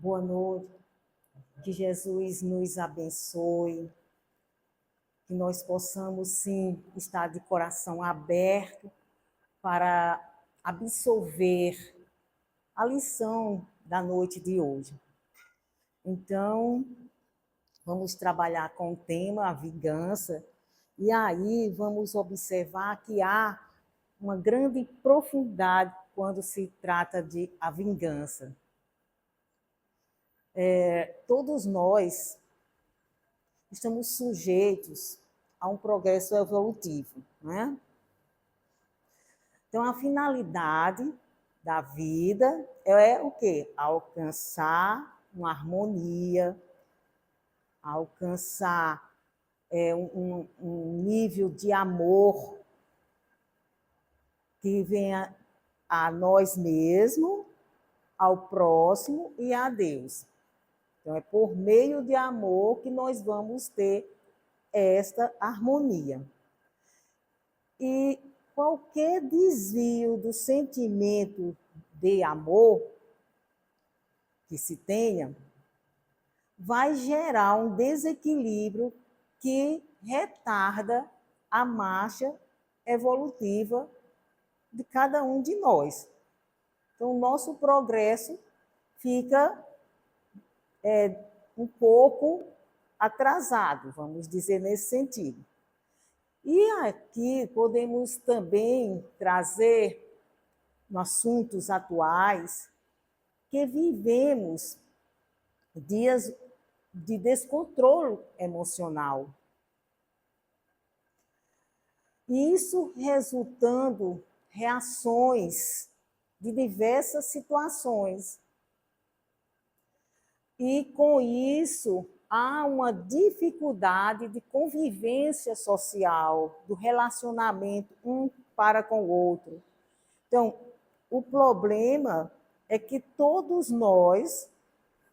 Boa noite, que Jesus nos abençoe, que nós possamos, sim, estar de coração aberto para absorver a lição da noite de hoje. Então, vamos trabalhar com o tema a vingança, e aí vamos observar que há uma grande profundidade quando se trata de a vingança. Todos nós estamos sujeitos a um progresso evolutivo, né? Então, a finalidade da vida é o quê? Alcançar uma harmonia, alcançar um nível de amor que venha a nós mesmos, ao próximo e a Deus. Então, é por meio de amor que nós vamos ter esta harmonia. E qualquer desvio do sentimento de amor que se tenha vai gerar um desequilíbrio que retarda a marcha evolutiva de cada um de nós. Então, o nosso progresso fica um pouco atrasado, vamos dizer nesse sentido. E aqui podemos também trazer assuntos atuais que vivemos dias de descontrole emocional. E isso resultando reações de diversas situações. E com isso há uma dificuldade de convivência social, do relacionamento um para com o outro. Então, o problema é que todos nós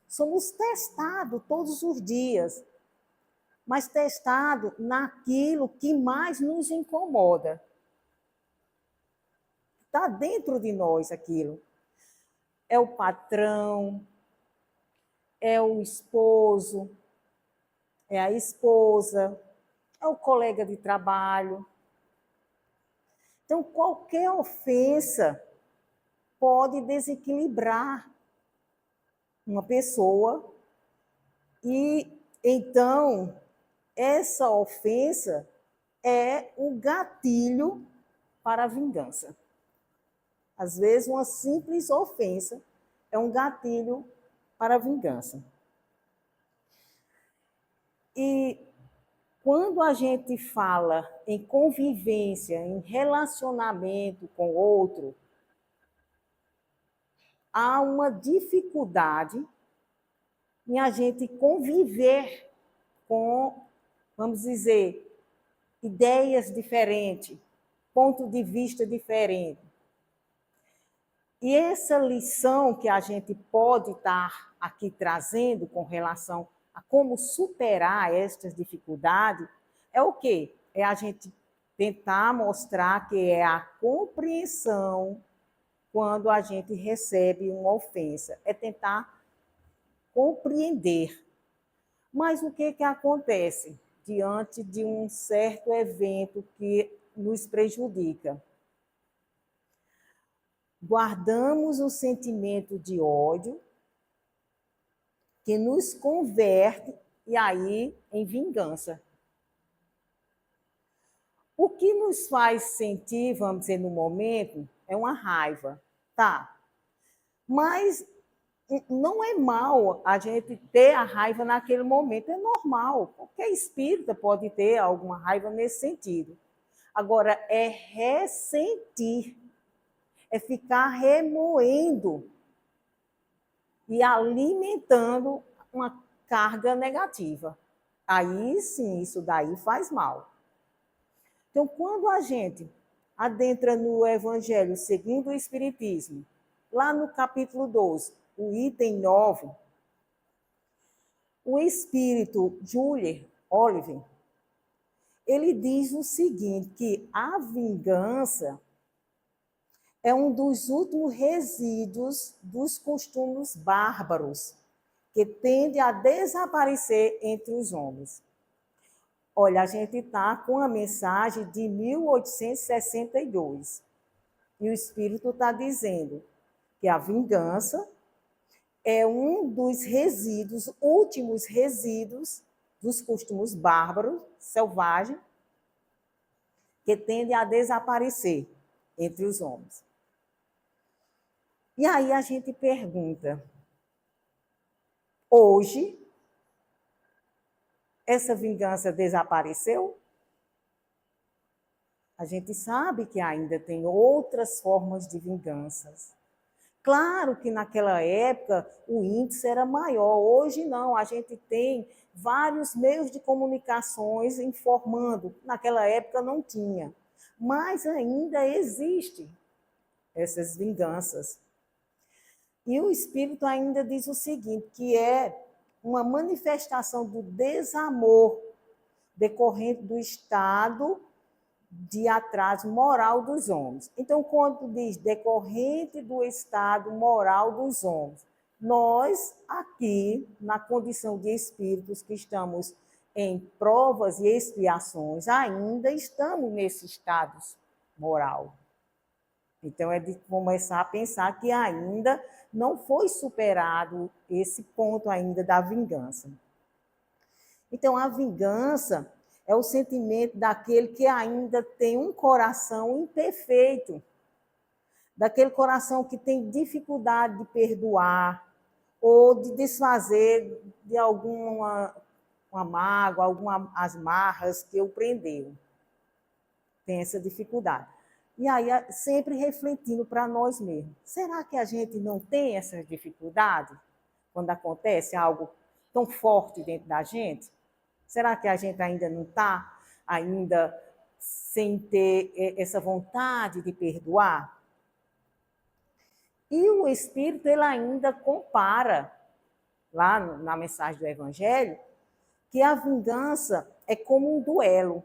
somos testados todos os dias, mas testados naquilo que mais nos incomoda. Está dentro de nós aquilo. É o patrão, é o esposo, é a esposa, é o colega de trabalho. Então, qualquer ofensa pode desequilibrar uma pessoa e, então, essa ofensa é o gatilho para a vingança. Às vezes, uma simples ofensa é um gatilho para a vingança. E quando a gente fala em convivência, em relacionamento com o outro, há uma dificuldade em a gente conviver com, vamos dizer, ideias diferentes, ponto de vista diferente. E essa lição que a gente pode estar aqui trazendo com relação a como superar estas dificuldades é o quê? É a gente tentar mostrar que é a compreensão quando a gente recebe uma ofensa. É tentar compreender. Mas o que acontece diante de um certo evento que nos prejudica? Guardamos o sentimento de ódio que nos converte e aí em vingança. O que nos faz sentir, vamos dizer, no momento, é uma raiva, tá? Mas não é mal a gente ter a raiva naquele momento, é normal. Qualquer espírita pode ter alguma raiva nesse sentido. Agora, é ressentir, é ficar remoendo e alimentando uma carga negativa. Aí sim, isso daí faz mal. Então, quando a gente adentra no Evangelho segundo o Espiritismo, lá no capítulo 12, o item 9, o espírito Julian Oliver, ele diz o seguinte, que a vingança é um dos últimos resíduos dos costumes bárbaros que tende a desaparecer entre os homens. Olha, a gente está com a mensagem de 1862. E o Espírito está dizendo que a vingança é um dos resíduos, últimos resíduos dos costumes bárbaros, selvagens, que tendem a desaparecer entre os homens. E aí a gente pergunta, hoje, essa vingança desapareceu? A gente sabe que ainda tem outras formas de vinganças. Claro que naquela época o índice era maior, hoje não, a gente tem vários meios de comunicações informando, naquela época não tinha, mas ainda existe essas vinganças. E o Espírito ainda diz o seguinte, que é uma manifestação do desamor decorrente do estado de atraso moral dos homens. Então, quando diz decorrente do estado moral dos homens, nós aqui, na condição de espíritos que estamos em provas e expiações, ainda estamos nesse estado moral. Então, é de começar a pensar que ainda não foi superado esse ponto ainda da vingança. Então, a vingança é o sentimento daquele que ainda tem um coração imperfeito, daquele coração que tem dificuldade de perdoar ou de desfazer de alguma uma mágoa, algumas marras que o prendeu. Tem essa dificuldade. E aí, sempre refletindo para nós mesmos, será que a gente não tem essa dificuldade quando acontece algo tão forte dentro da gente? Será que a gente ainda não está ainda sem ter essa vontade de perdoar? E o Espírito ele ainda compara, lá na mensagem do Evangelho, que a vingança é como um duelo.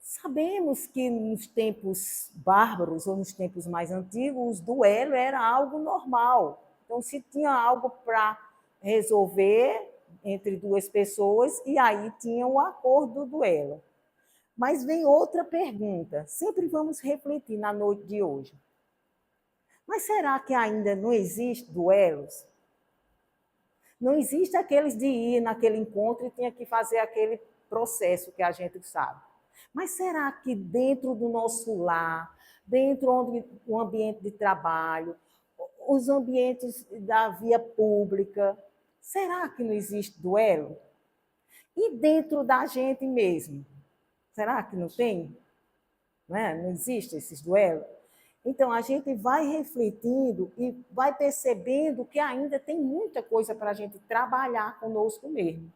Sabemos que nos tempos bárbaros ou nos tempos mais antigos, o duelo era algo normal. Então, se tinha algo para resolver entre duas pessoas, e aí tinha o acordo do duelo. Mas vem outra pergunta, sempre vamos refletir na noite de hoje. Mas será que ainda não existe duelos? Não existe aqueles de ir naquele encontro e tinha que fazer aquele processo que a gente sabe. Mas será que dentro do nosso lar, dentro do ambiente de trabalho, os ambientes da via pública, será que não existe duelo? E dentro da gente mesmo? Será que não tem? Não existe esses duelos? Então, a gente vai refletindo e vai percebendo que ainda tem muita coisa para a gente trabalhar conosco mesmo.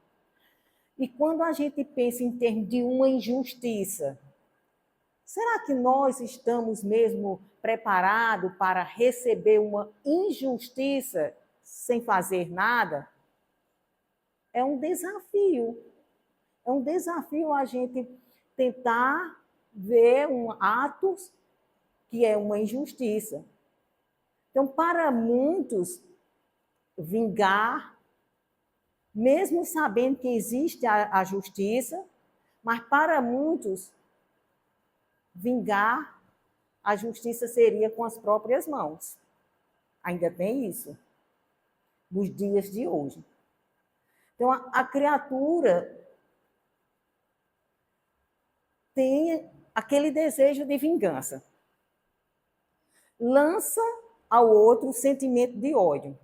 E quando a gente pensa em termos de uma injustiça, será que nós estamos mesmo preparados para receber uma injustiça sem fazer nada? É um desafio. É um desafio a gente tentar ver atos que é uma injustiça. Então, para muitos, vingar, mesmo sabendo que existe a justiça, mas para muitos, vingar, a justiça seria com as próprias mãos. Ainda tem isso, nos dias de hoje. Então, a criatura tem aquele desejo de vingança. Lança ao outro o sentimento de ódio.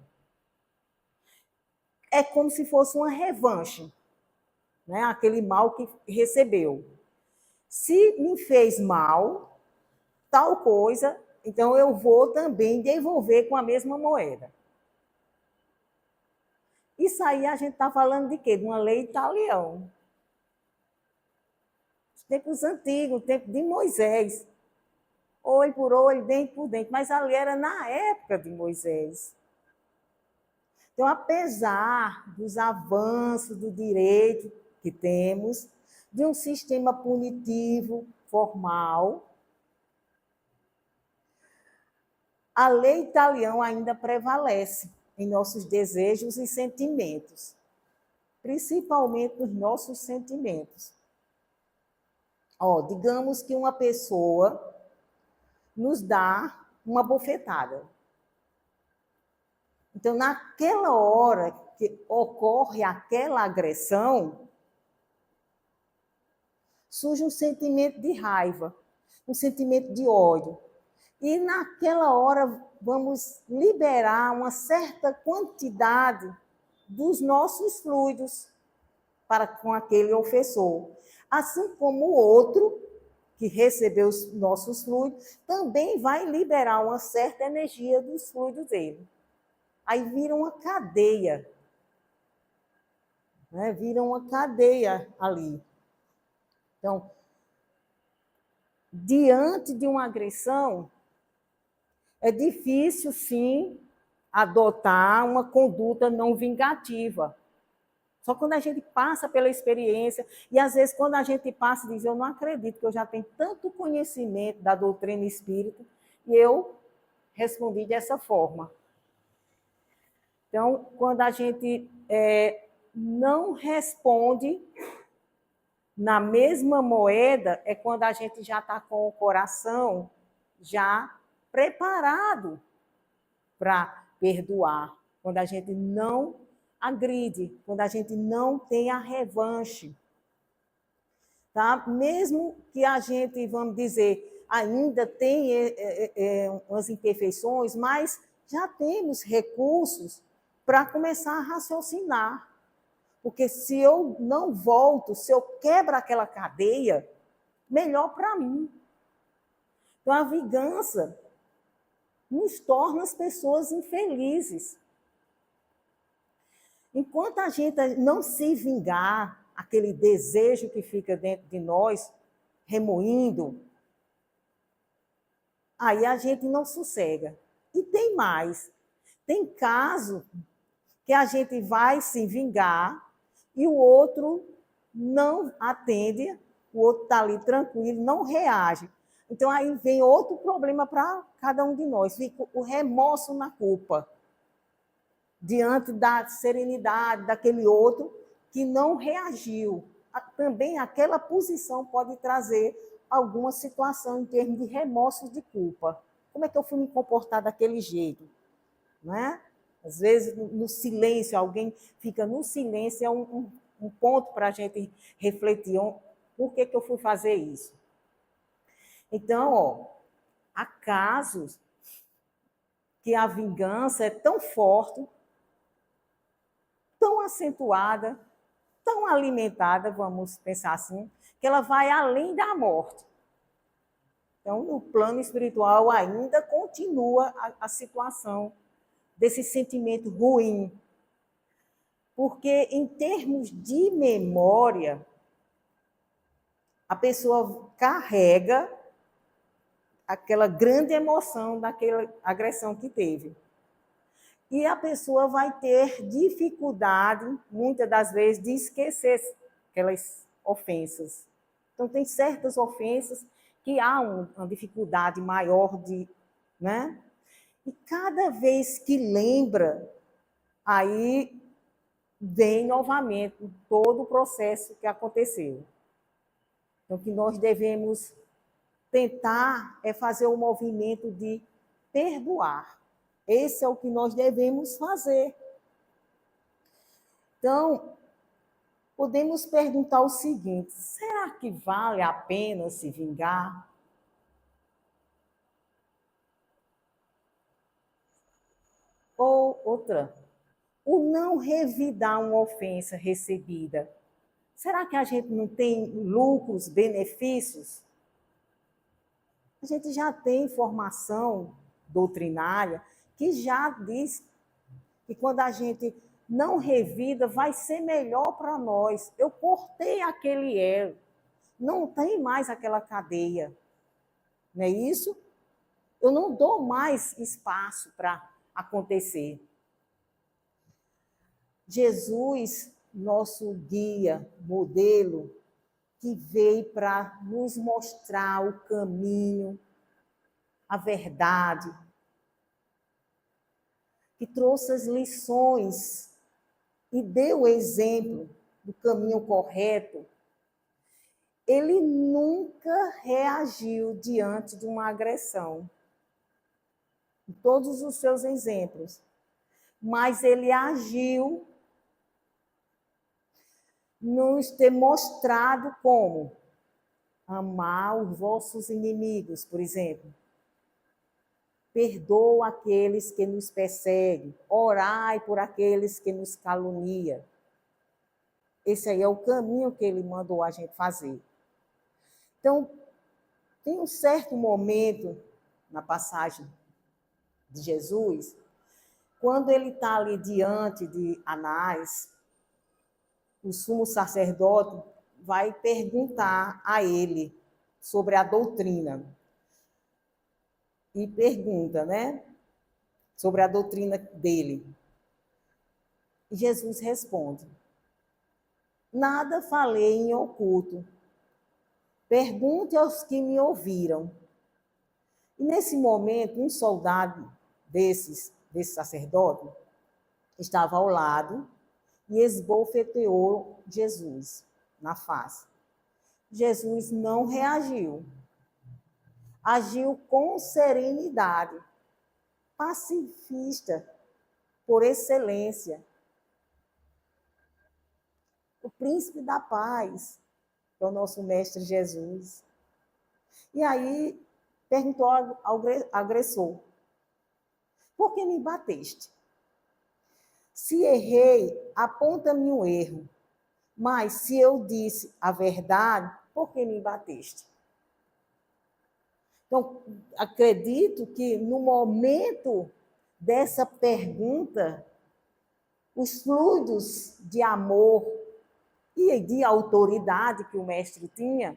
É como se fosse uma revanche, né? Aquele mal que recebeu. Se me fez mal, tal coisa, então eu vou também devolver com a mesma moeda. Isso aí a gente está falando de quê? De uma lei italiana. Os tempos antigos, o tempo de Moisés. Olho por olho, dente por dente. Mas ali era na época de Moisés. Então, apesar dos avanços do direito que temos, de um sistema punitivo formal, a lei italiana ainda prevalece. em nossos desejos e sentimentos, principalmente nos nossos sentimentos. Digamos que uma pessoa nos dá uma bofetada. Então, naquela hora que ocorre aquela agressão, surge um sentimento de raiva, um sentimento de ódio. E naquela hora vamos liberar uma certa quantidade dos nossos fluidos para com aquele ofensor. Assim como o outro, que recebeu os nossos fluidos, também vai liberar uma certa energia dos fluidos dele. Aí vira uma cadeia. Né? Vira uma cadeia ali. Então, diante de uma agressão, é difícil, sim, adotar uma conduta não vingativa. Só quando a gente passa pela experiência, e às vezes quando a gente passa e diz, eu não acredito que eu já tenho tanto conhecimento da doutrina espírita, e eu respondi dessa forma. Então, quando a gente não responde na mesma moeda, é quando a gente já está com o coração já preparado para perdoar, quando a gente não agride, quando a gente não tem a revanche. Tá? Mesmo que a gente, vamos dizer, ainda tem umas imperfeições, mas já temos recursos para começar a raciocinar. Porque se eu não volto, se eu quebro aquela cadeia, melhor para mim. Então, a vingança nos torna as pessoas infelizes. Enquanto a gente não se vingar, aquele desejo que fica dentro de nós, remoendo, aí a gente não sossega. E tem mais. Tem caso que a gente vai se vingar e o outro não atende, o outro está ali tranquilo, não reage. Então, aí vem outro problema para cada um de nós, fica o remorso na culpa, diante da serenidade daquele outro que não reagiu. Também aquela posição pode trazer alguma situação em termos de remorso de culpa. Como é que eu fui me comportar daquele jeito? Não é? Às vezes, no silêncio, alguém fica no silêncio, é um ponto para a gente refletir. Por que eu fui fazer isso? Então, há casos que a vingança é tão forte, tão acentuada, tão alimentada, vamos pensar assim, que ela vai além da morte. Então, no plano espiritual ainda continua a situação desse sentimento ruim. Porque, em termos de memória, a pessoa carrega aquela grande emoção daquela agressão que teve. E a pessoa vai ter dificuldade, muitas das vezes, de esquecer aquelas ofensas. Então, tem certas ofensas que há uma dificuldade maior de... Né? E cada vez que lembra, aí vem novamente todo o processo que aconteceu. Então, o que nós devemos tentar é fazer o movimento de perdoar. Esse é o que nós devemos fazer. Então, podemos perguntar o seguinte: será que vale a pena se vingar? Ou outra, o não revidar uma ofensa recebida. Será que a gente não tem lucros, benefícios? A gente já tem informação doutrinária que já diz que quando a gente não revida, vai ser melhor para nós. Eu cortei aquele elo, não tem mais aquela cadeia. Não é isso? Eu não dou mais espaço para acontecer. Jesus, nosso guia, modelo, que veio para nos mostrar o caminho, a verdade. que trouxe as lições e deu o exemplo do caminho correto, ele nunca reagiu diante de uma agressão. Em todos os seus exemplos. Mas ele agiu nos ter mostrado como amar os vossos inimigos, por exemplo. Perdoa aqueles que nos perseguem, orai por aqueles que nos caluniam. Esse aí é o caminho que ele mandou a gente fazer. Então, tem um certo momento na passagem de Jesus, quando ele está ali diante de Anás, o sumo sacerdote vai perguntar a ele sobre a doutrina. E pergunta, né? Sobre a doutrina dele. E Jesus responde: nada falei em oculto. Pergunte aos que me ouviram. E nesse momento, um soldado desse sacerdote estava ao lado e esbofeteou Jesus na face. Jesus não reagiu. Agiu com serenidade, pacifista, por excelência. O príncipe da paz, que é o nosso mestre Jesus. E aí perguntou ao agressor: por que me bateste? Se errei, aponta-me um erro. Mas se eu disse a verdade, por que me bateste? Então, acredito que no momento dessa pergunta, os fluidos de amor e de autoridade que o mestre tinha,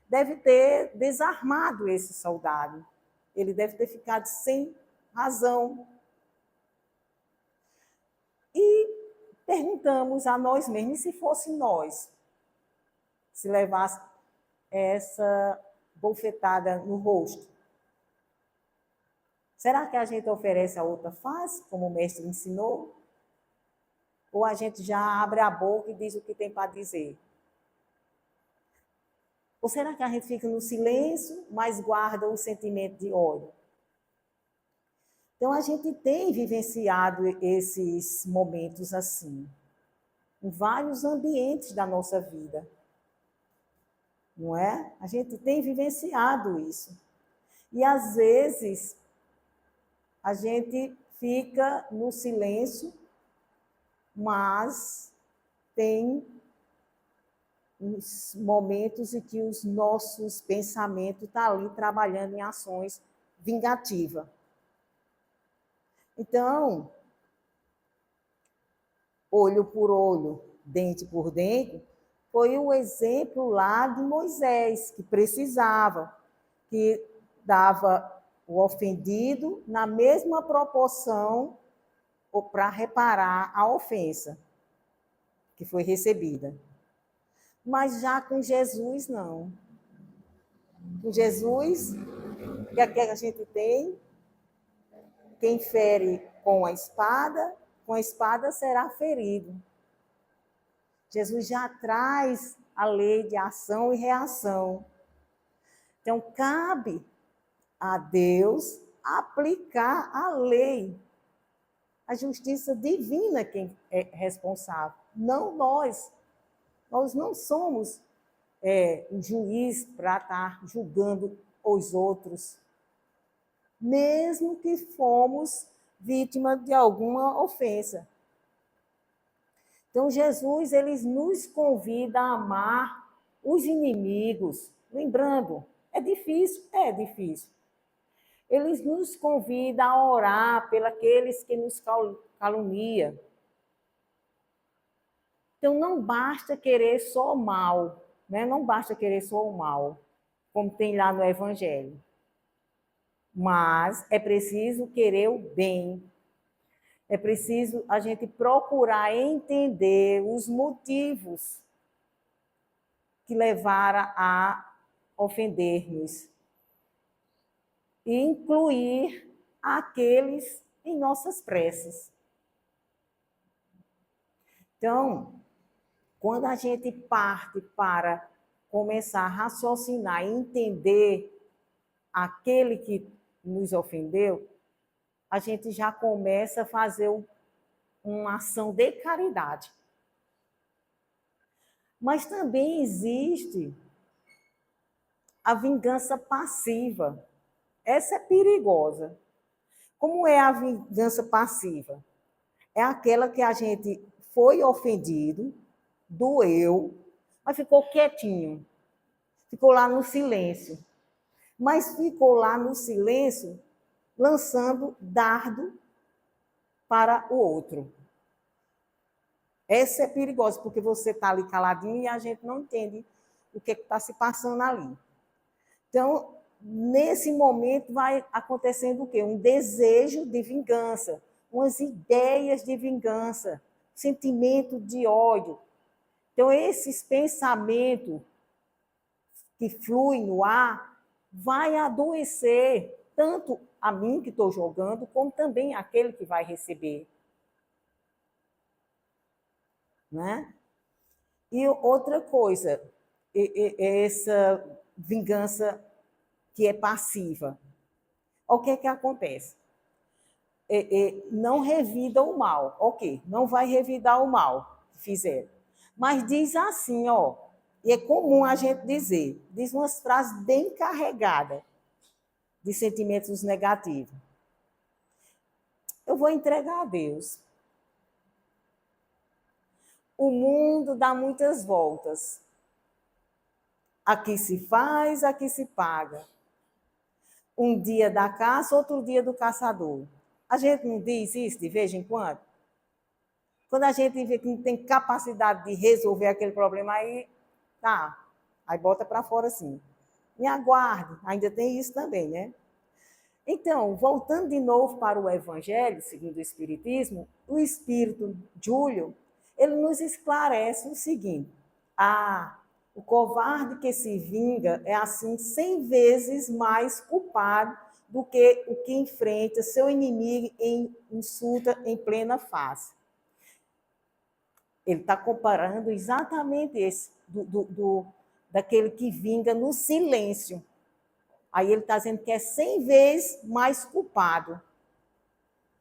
deve ter desarmado esse soldado. Ele deve ter ficado sem razão. E perguntamos a nós mesmos, e se fosse nós, se levasse essa bofetada no rosto? Será que a gente oferece a outra face, como o mestre ensinou? Ou a gente já abre a boca e diz o que tem para dizer? Ou será que a gente fica no silêncio, mas guarda o sentimento de ódio? Então, a gente tem vivenciado esses momentos assim, em vários ambientes da nossa vida. Não é? A gente tem vivenciado isso. E, às vezes, a gente fica no silêncio, mas tem os momentos em que os nossos pensamentos estão ali trabalhando em ações vingativas. Então, olho por olho, dente por dente, foi o exemplo lá de Moisés, que precisava, que dava o ofendido na mesma proporção para reparar a ofensa que foi recebida. Mas já com Jesus, não. Com Jesus, o que a gente tem? Quem fere com a espada será ferido. Jesus já traz a lei de ação e reação. Então, cabe a Deus aplicar a lei. A justiça divina quem é responsável, não nós. Nós não somos um juiz para estar julgando os outros, mesmo que fomos vítima de alguma ofensa. Então, Jesus, ele nos convida a amar os inimigos. Lembrando, é difícil? É difícil. Ele nos convida a orar pelos que nos caluniam. Então, não basta querer só o mal, né? Não basta querer só o mal, como tem lá no Evangelho. Mas é preciso querer o bem. É preciso a gente procurar entender os motivos que levaram a ofender-nos e incluir aqueles em nossas preces. Então, quando a gente parte para começar a raciocinar e entender aquele que nos ofendeu, a gente já começa a fazer uma ação de caridade. Mas também existe a vingança passiva. Essa é perigosa. Como é a vingança passiva? É aquela que a gente foi ofendido, doeu, mas ficou quietinho, ficou lá no silêncio. Mas ficou lá no silêncio, lançando dardo para o outro. Essa é perigosa, porque você está ali caladinho e a gente não entende o que está se passando ali. Então, nesse momento vai acontecendo o quê? Um desejo de vingança, umas ideias de vingança, sentimento de ódio. Então, esses pensamentos que fluem no ar vai adoecer tanto a mim que estou jogando, como também aquele que vai receber. Né? E outra coisa, essa vingança que é passiva. O que é que acontece? Não revida o mal. Ok, não vai revidar o mal que fizeram. Mas diz assim, ó, e é comum a gente diz umas frases bem carregadas de sentimentos negativos. Eu vou entregar a Deus. O mundo dá muitas voltas. Aqui se faz, aqui se paga. Um dia da caça, outro dia do caçador. A gente não diz isso de vez em quando? Quando a gente vê que não tem capacidade de resolver aquele problema, aí tá, aí bota para fora assim. Me aguarde, ainda tem isso também, né? Então, voltando de novo para o Evangelho, segundo o Espiritismo, o Espírito Júlio, ele nos esclarece o seguinte: o covarde que se vinga é assim 100 vezes mais culpado do que o que enfrenta seu inimigo em insulta em plena face. Ele está comparando exatamente esse, daquele que vinga no silêncio. Aí ele está dizendo que é 100 vezes mais culpado.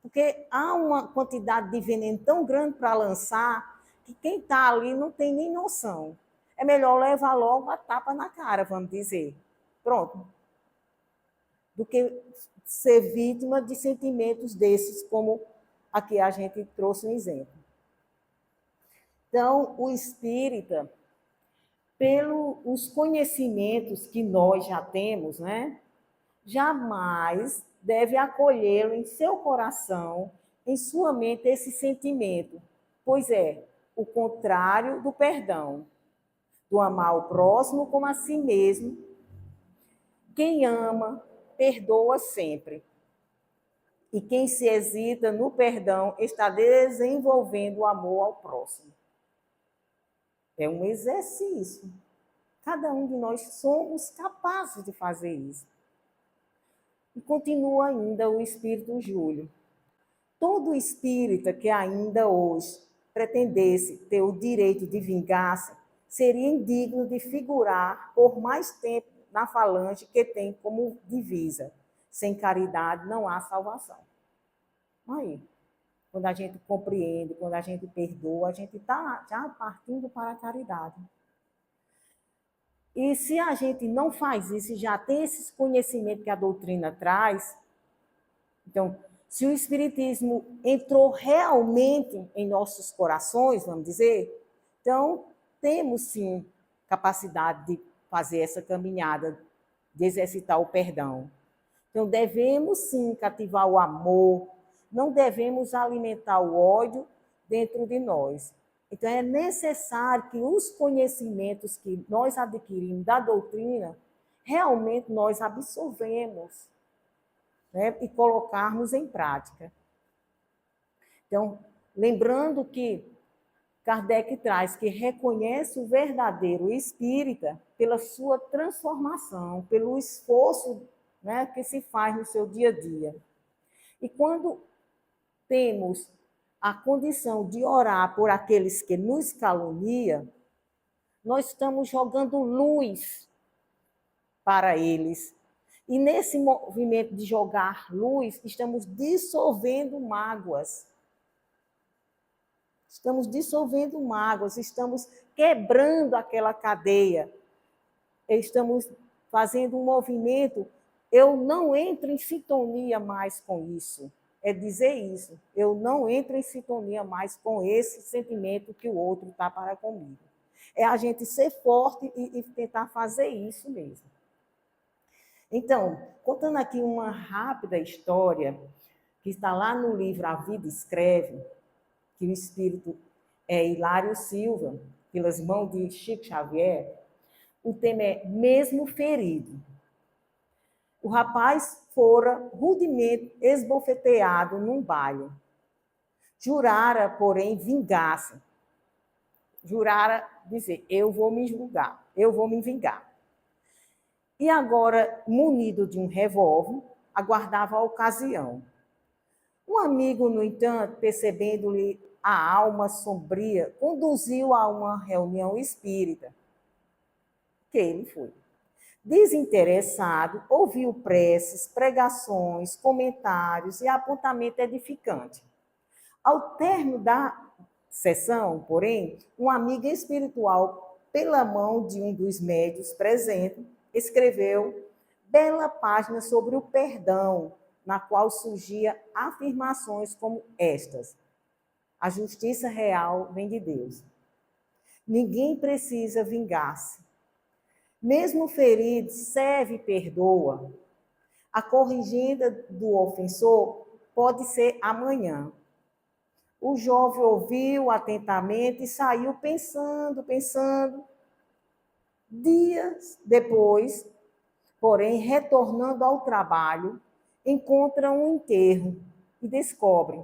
Porque há uma quantidade de veneno tão grande para lançar que quem está ali não tem nem noção. É melhor levar logo a tapa na cara, vamos dizer. Pronto. Do que ser vítima de sentimentos desses, como aqui a gente trouxe um exemplo. Então, o espírita, pelos conhecimentos que nós já temos, né, jamais deve acolhê-lo em seu coração, em sua mente, esse sentimento, pois é o contrário do perdão, do amar o próximo como a si mesmo. Quem ama, perdoa sempre. E quem se hesita no perdão está desenvolvendo o amor ao próximo. É um exercício. Cada um de nós somos capazes de fazer isso. E continua ainda o Espírito Júlio. Todo espírita que ainda hoje pretendesse ter o direito de vingança seria indigno de figurar por mais tempo na falange que tem como divisa: sem caridade não há salvação. Aí, quando a gente compreende, quando a gente perdoa, a gente está já partindo para a caridade. E se a gente não faz isso e já tem esses conhecimentos que a doutrina traz, então, se o Espiritismo entrou realmente em nossos corações, vamos dizer, então temos sim capacidade de fazer essa caminhada, de exercitar o perdão. Então, devemos sim cativar o amor, não devemos alimentar o ódio dentro de nós. Então, é necessário que os conhecimentos que nós adquirimos da doutrina, realmente nós absorvemos, né, e colocarmos em prática. Então, lembrando que Kardec traz que reconhece o verdadeiro espírita pela sua transformação, pelo esforço, né, que se faz no seu dia a dia. E quando temos a condição de orar por aqueles que nos caluniam, nós estamos jogando luz para eles. E nesse movimento de jogar luz, estamos dissolvendo mágoas. Estamos dissolvendo mágoas, estamos quebrando aquela cadeia. Estamos fazendo um movimento. Eu não entro em sintonia mais com isso. É dizer isso. Eu não entro em sintonia mais com esse sentimento que o outro está para comigo. É a gente ser forte e tentar fazer isso mesmo. Então, contando aqui uma rápida história, que está lá no livro A Vida Escreve, que o espírito é Hilário Silva, pelas mãos de Chico Xavier, o tema é Mesmo Ferido. O rapaz fora rudemente esbofeteado num baile. Jurara, porém, vingar-se. Jurara dizer, eu vou me julgar, eu vou me vingar. E agora, munido de um revólver, aguardava a ocasião. Um amigo, no entanto, percebendo-lhe a alma sombria, conduziu a uma reunião espírita, que ele foi. Desinteressado, ouviu preces, pregações, comentários e apontamento edificante. Ao término da sessão, porém, um amigo espiritual, pela mão de um dos médios presentes, escreveu bela página sobre o perdão, na qual surgia afirmações como estas: a justiça real vem de Deus. Ninguém precisa vingar-se. Mesmo ferido, serve e perdoa. A corrigenda do ofensor pode ser amanhã. O jovem ouviu atentamente e saiu pensando. Dias depois, porém, retornando ao trabalho, encontra um enterro e descobre.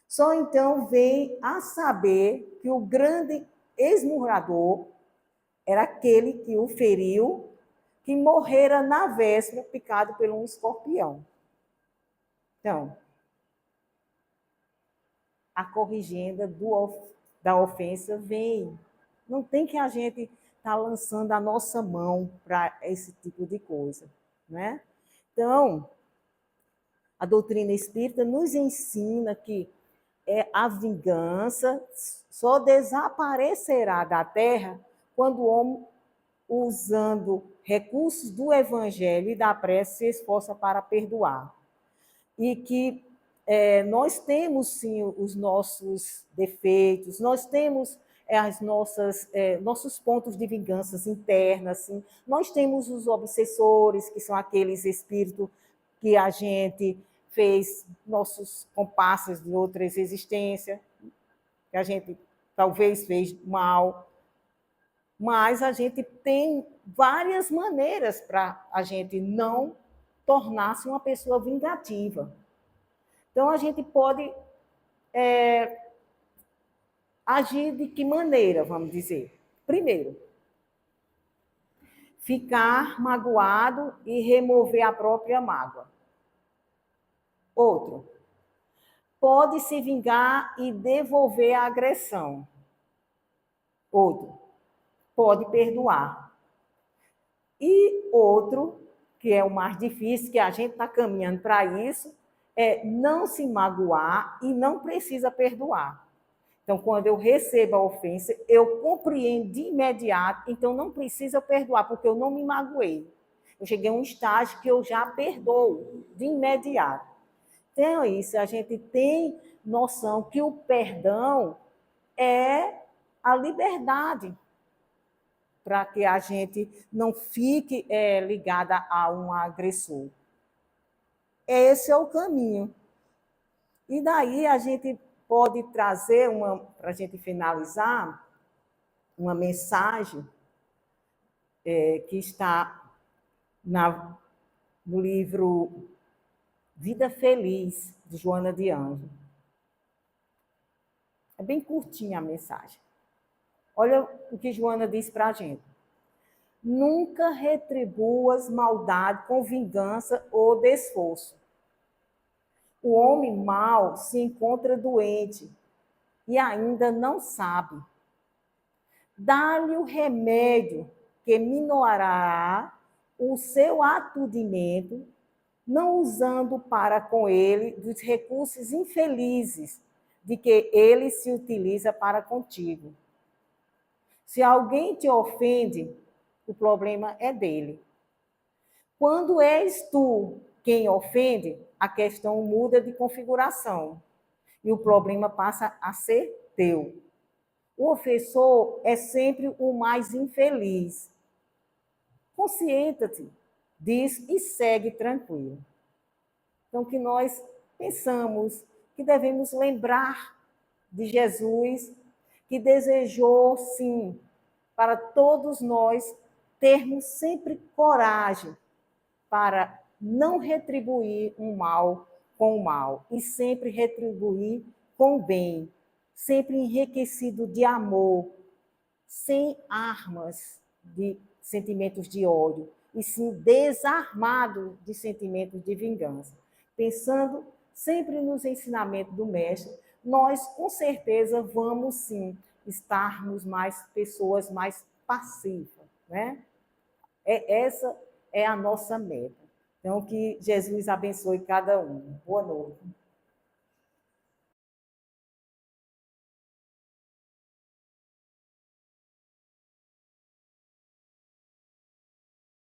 Só então vem a saber que o grande esmurrador era aquele que o feriu, que morrera na véspera, picado por um escorpião. Então, a corrigenda da ofensa vem. Não tem que a gente estar lançando a nossa mão para esse tipo de coisa, né? Então, a doutrina espírita nos ensina que a vingança só desaparecerá da Terra quando o homem, usando recursos do Evangelho e da prece, se esforça para perdoar. E que nós temos, sim, os nossos defeitos, nós temos nossos pontos de vinganças internas, sim. Nós temos os obsessores, que são aqueles espíritos que a gente fez nossos comparsas de outras existências, que a gente talvez fez mal, mas a gente tem várias maneiras para a gente não tornar-se uma pessoa vingativa. Então, a gente pode agir de que maneira, vamos dizer? Primeiro, ficar magoado e remover a própria mágoa. Outro, pode se vingar e devolver a agressão. Outro, pode perdoar. E outro, que é o mais difícil, que a gente está caminhando para isso, é não se magoar e não precisa perdoar. Então, quando eu recebo a ofensa, eu compreendo de imediato, então não precisa perdoar, porque eu não me magoei. Eu cheguei a um estágio que eu já perdoo de imediato. Então, isso, a gente tem noção que o perdão é a liberdade, para que a gente não fique ligada a um agressor. Esse é o caminho. E daí a gente pode trazer, para a gente finalizar, uma mensagem que está no livro Vida Feliz, de Joana de Ângeles. É bem curtinha a mensagem. Olha o que Joana diz para a gente. Nunca retribuas maldade com vingança ou desforço. O homem mau se encontra doente e ainda não sabe. Dá-lhe o remédio que minorará o seu aturdimento, não usando para com ele dos recursos infelizes de que ele se utiliza para contigo. Se alguém te ofende, o problema é dele. Quando és tu quem ofende, a questão muda de configuração e o problema passa a ser teu. O ofensor é sempre o mais infeliz. Conscienta-te disso e segue tranquilo. Então, que nós pensamos que devemos lembrar de Jesus, que desejou, sim, para todos nós termos sempre coragem para não retribuir um mal com o mal, e sempre retribuir com o bem, sempre enriquecido de amor, sem armas de sentimentos de ódio, e sim desarmado de sentimentos de vingança. Pensando sempre nos ensinamentos do Mestre, nós com certeza vamos sim estarmos mais pessoas mais pacíficas, né? Essa é a nossa meta. Então, que Jesus abençoe cada um. Boa noite.